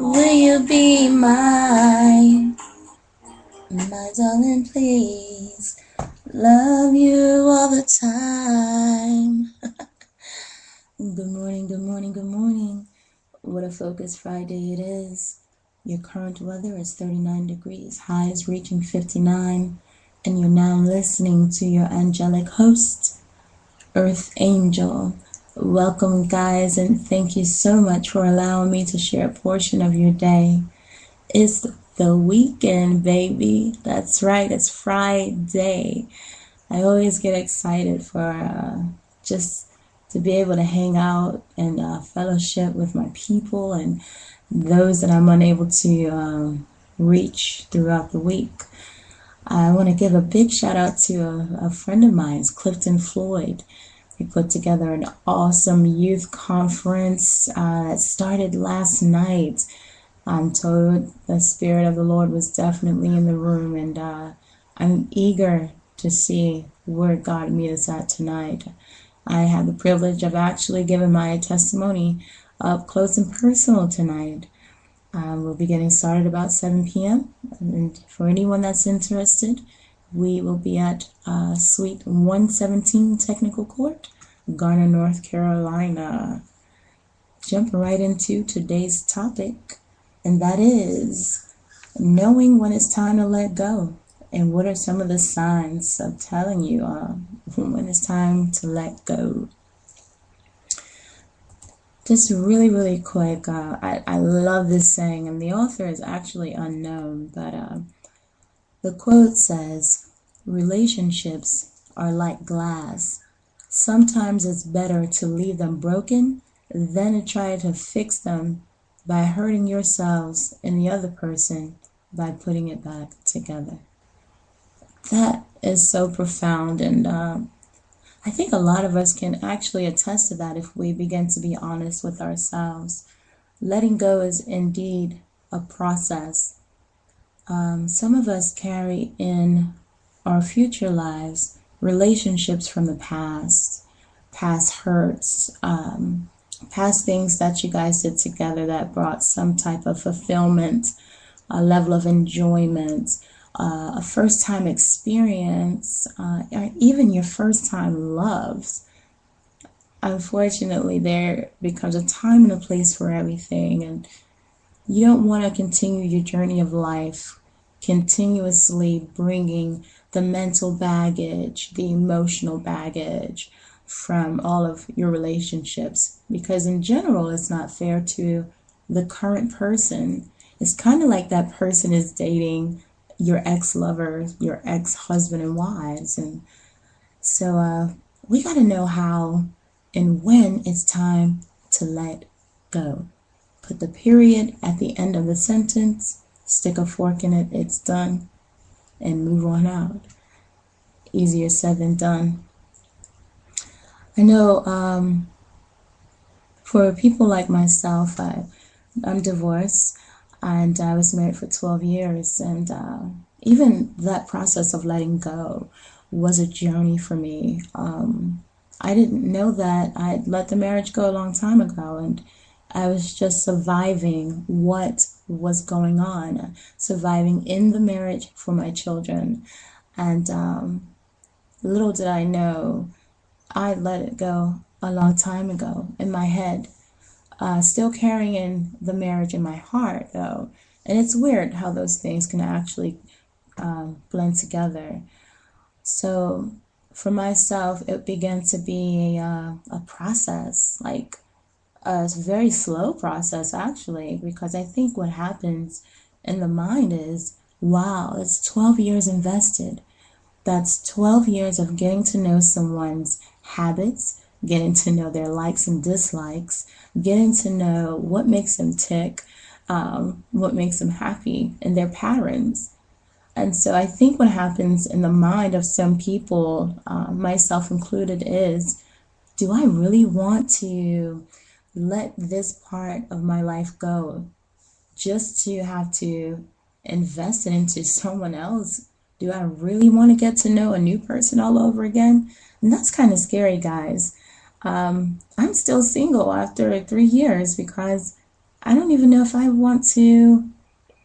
Will you be my darling, please? Love you all the time. Good morning, good morning, good morning. What a focus Friday it is. Your current weather is 39 degrees, highs reaching 59, and you're now listening to your angelic host, Earth Angel. Welcome, guys, and thank you so much for allowing me to share a portion of your day. It's the weekend, baby. That's right, it's Friday. I always get excited for just to be able to hang out and fellowship with my people and those that I'm unable to reach throughout the week. I want to give a big shout out to a friend of mine, Clifton Floyd. We put together an awesome youth conference that started last night. I'm told the Spirit of the Lord was definitely in the room, and I'm eager to see where God meets us at tonight. I had the privilege of actually giving my testimony up close and personal tonight. We'll be getting started about 7 p.m. And for anyone that's interested, we will be at Suite 117 Technical Court, Garner, North Carolina. Jumping right into today's topic, and that is knowing when it's time to let go. And what are some of the signs of telling you when it's time to let go? Just really quick, I love this saying, and the author is actually unknown, but the quote says, relationships are like glass. Sometimes it's better to leave them broken than to try to fix them by hurting yourselves and the other person by putting it back together. That is so profound, and I think a lot of us can actually attest to that if we begin to be honest with ourselves. Letting go is indeed a process. Some of us carry in our future lives relationships from the past hurts, past things that you guys did together that brought some type of fulfillment, a level of enjoyment, a first-time experience, or even your first-time loves. Unfortunately, there becomes a time and a place for everything, and you don't want to continue your journey of life continuously bringing the mental baggage, the emotional baggage from all of your relationships, because in general it's not fair to the current person. It's kind of like that person is dating your ex-lover, your ex-husband and wives, and so we got to know how and when it's time to let go. Put the period at the end of the sentence, stick a fork in it, it's done, and move on out. Easier said than done. I know for people like myself, I'm divorced, and I was married for 12 years, and even that process of letting go was a journey for me. I didn't know that I'd let the marriage go a long time ago, and I was just surviving what was going on, surviving in the marriage for my children. And little did I know, I let it go a long time ago in my head. Still carrying the marriage in my heart, though. And it's weird how those things can actually blend together. So for myself, it began to be a process, like a very slow process, actually, because I think what happens in the mind is, wow, it's 12 years invested. That's 12 years of getting to know someone's habits, getting to know their likes and dislikes, getting to know what makes them tick, what makes them happy, and their patterns. And so I think what happens in the mind of some people, myself included, is, do I really want to let this part of my life go just to have to invest it into someone else? Do I really want to get to know a new person all over again? And that's kind of scary, guys. I'm still single after 3 years because I don't even know if I want to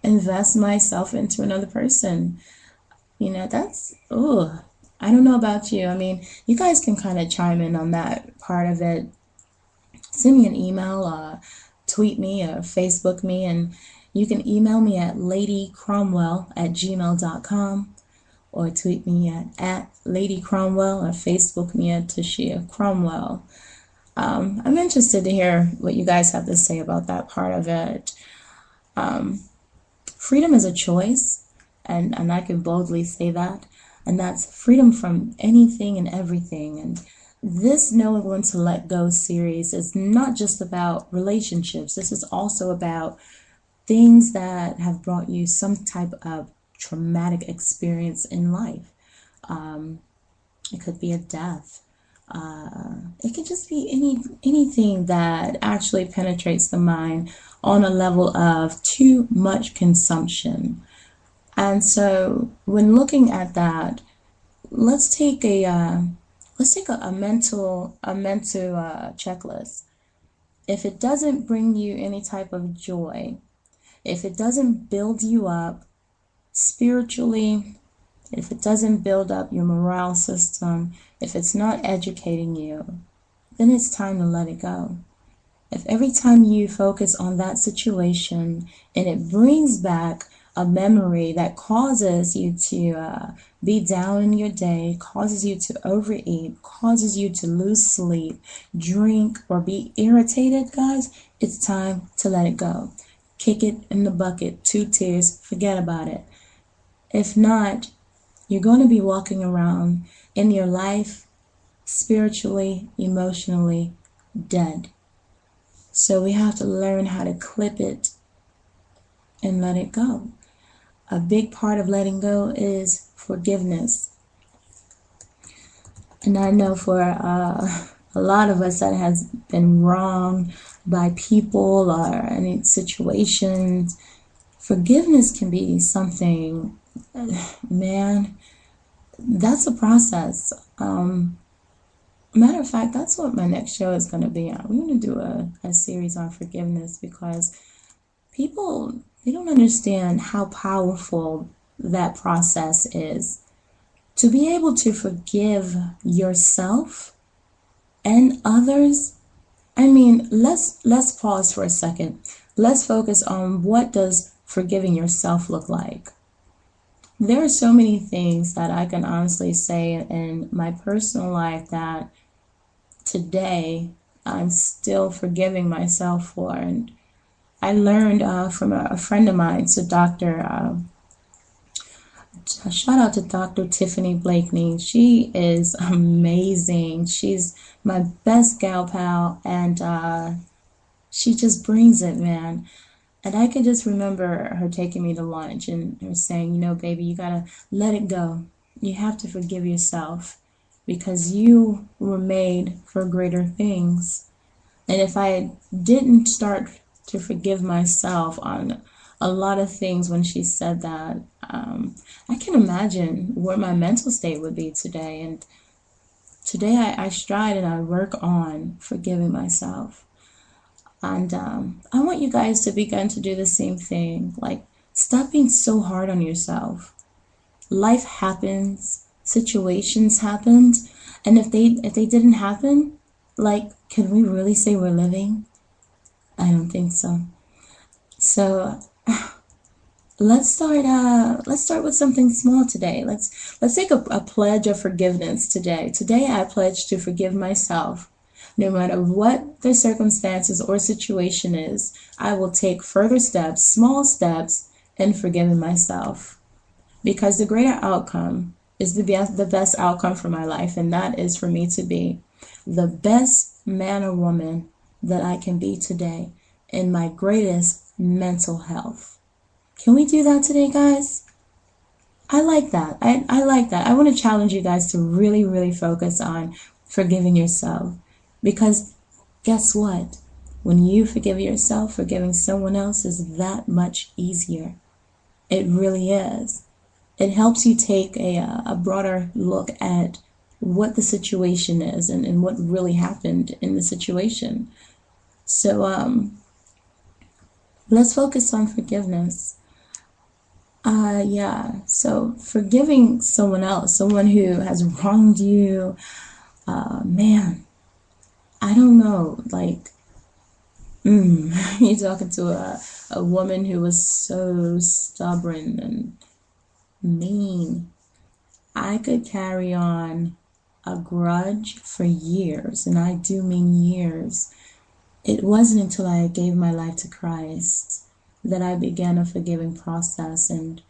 invest myself into another person. That's, oh, I don't know about you. I mean, you guys can kind of chime in on that part of it. Send me an email, tweet me, or Facebook me, and you can email me at ladycromwell@gmail.com, or tweet me at Lady Cromwell, or Facebook me at Tashia Cromwell. I'm interested to hear what you guys have to say about that part of it. Freedom is a choice, and I can boldly say that, and that's freedom from anything and everything. And this Knowing When to Let Go series is not just about relationships. This is also about things that have brought you some type of traumatic experience in life. It could be a death. It could just be anything that actually penetrates the mind on a level of too much consumption. And so, when looking at that, let's take a mental checklist. If it doesn't bring you any type of joy, if it doesn't build you up spiritually, if it doesn't build up your morale system, if it's not educating you, then it's time to let it go. If every time you focus on that situation and it brings back a memory that causes you to be down in your day, causes you to overeat, causes you to lose sleep, drink, or be irritated, guys, it's time to let it go. Kick it in the bucket, 2 tears, forget about it. If not, you're going to be walking around in your life spiritually, emotionally dead. So we have to learn how to clip it and let it go. A big part of letting go is forgiveness. And I know for a lot of us that has been wronged by people or any situations, forgiveness can be something, man, that's a process. Matter of fact, that's what my next show is going to be on. We're going to do a series on forgiveness, because people, they don't understand how powerful that process is. To be able to forgive yourself and others, I mean, let's pause for a second. Let's focus on, what does forgiving yourself look like? There are so many things that I can honestly say in my personal life that today I'm still forgiving myself for. And I learned from a friend of mine, so shout out to Dr. Tiffany Blakeney. She is amazing. She's my best gal pal, and she just brings it, man. And I can just remember her taking me to lunch and her saying, baby, you gotta let it go. You have to forgive yourself, because you were made for greater things. And if I didn't start to forgive myself on a lot of things when she said that, I can imagine where my mental state would be today. And today I strive and I work on forgiving myself. And I want you guys to begin to do the same thing. Like, stop being so hard on yourself. Life happens, situations happened, and if they didn't happen, like, can we really say we're living? I don't think so. So let's start with something small today. Let's take a pledge of forgiveness today. Today I pledge to forgive myself. No matter what the circumstances or situation is, I will take further steps, small steps, in forgiving myself. Because the greater outcome is the best outcome for my life, and that is for me to be the best man or woman that I can be today in my greatest mental health. Can we do that today, guys? I like that. I like that. I want to challenge you guys to really, really focus on forgiving yourself. Because guess what? When you forgive yourself, forgiving someone else is that much easier. It really is. It helps you take a broader look at what the situation is and what really happened in the situation. So Let's focus on forgiveness. Yeah. So forgiving someone else, someone who has wronged you, man, I don't know. Like, you're talking to a woman who was so stubborn and mean. I could carry on a grudge for years, and I do mean years. It wasn't until I gave my life to Christ that I began a forgiving process, and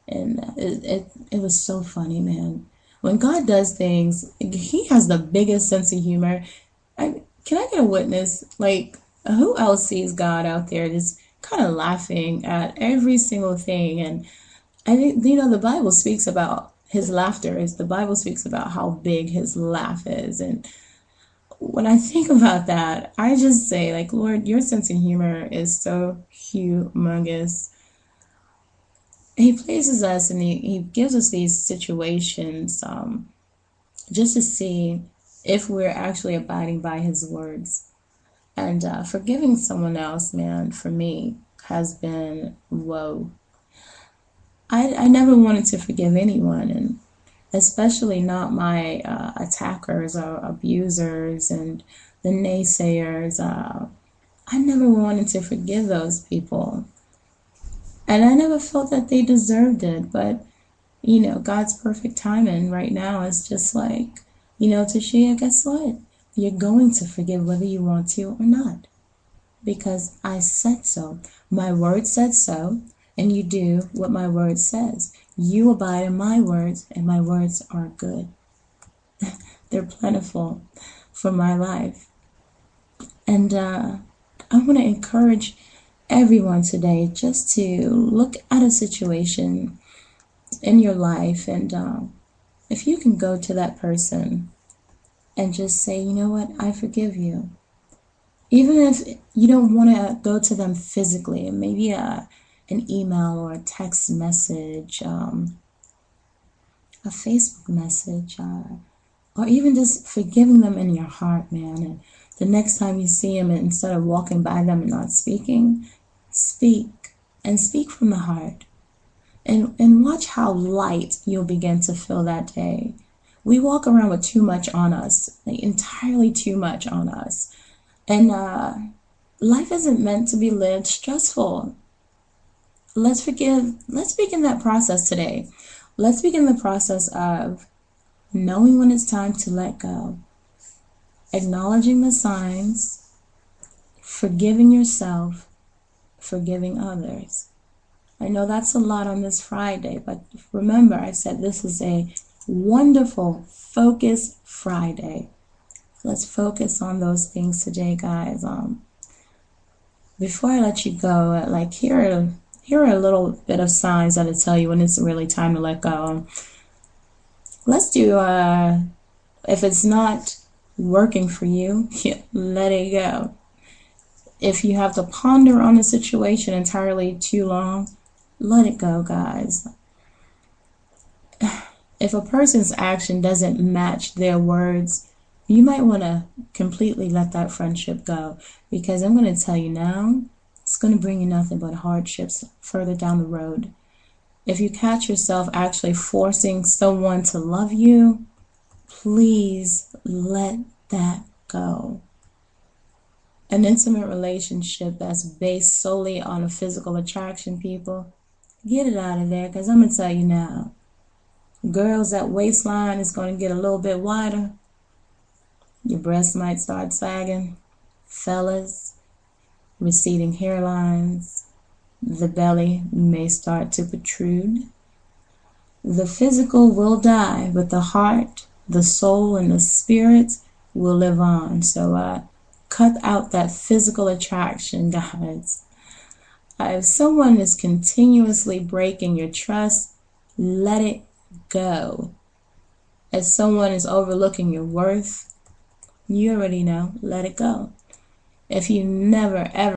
it was so funny, man. When God does things, He has the biggest sense of humor. Can I get a witness? Like, who else sees God out there just kind of laughing at every single thing? And I think, the Bible speaks about His laughter. Is the Bible speaks about how big His laugh is, and when I think about that, I just say, like, Lord, your sense of humor is so humongous. He places us and he gives us these situations just to see if we're actually abiding by his words. And forgiving someone else, man, for me, has been whoa. I never wanted to forgive anyone, and especially not my attackers or abusers and the naysayers. I never wanted to forgive those people. And I never felt that they deserved it. But, God's perfect timing right now is just like, Tashia, guess what? You're going to forgive whether you want to or not. Because I said so. My word said so. And you do what my word says. You abide in my words, and my words are good. They're plentiful for my life. And I want to encourage everyone today just to look at a situation in your life, and if you can go to that person and just say, you know what, I forgive you. Even if you don't want to go to them physically, maybe an email or a text message, a Facebook message, or even just forgiving them in your heart, man. And the next time you see them, instead of walking by them and not speaking, speak, and speak from the heart. And watch how light you'll begin to feel that day. We walk around with too much on us, like entirely too much on us. And life isn't meant to be lived stressful. Let's forgive. Let's begin that process today. Let's begin the process of knowing when it's time to let go, acknowledging the signs, forgiving yourself, forgiving others. I know that's a lot on this Friday, but remember, I said this is a wonderful Focus Friday. Let's focus on those things today, guys. Before I let you go, like, here are a little bit of signs that'll tell you when it's really time to let go. Let's do, if it's not working for you, let it go. If you have to ponder on the situation entirely too long, let it go, guys. If a person's action doesn't match their words, you might want to completely let that friendship go, because I'm going to tell you now, it's going to bring you nothing but hardships further down the road. If you catch yourself actually forcing someone to love you, please let that go. An intimate relationship that's based solely on a physical attraction, people, get it out of there, because I'm going to tell you now, girls, that waistline is going to get a little bit wider. Your breasts might start sagging. Fellas, receding hairlines. The belly may start to protrude. The physical will die, but the heart, the soul, and the spirit will live on. So cut out that physical attraction, guys. If someone is continuously breaking your trust, let it go. If someone is overlooking your worth, you already know, let it go. If you never ever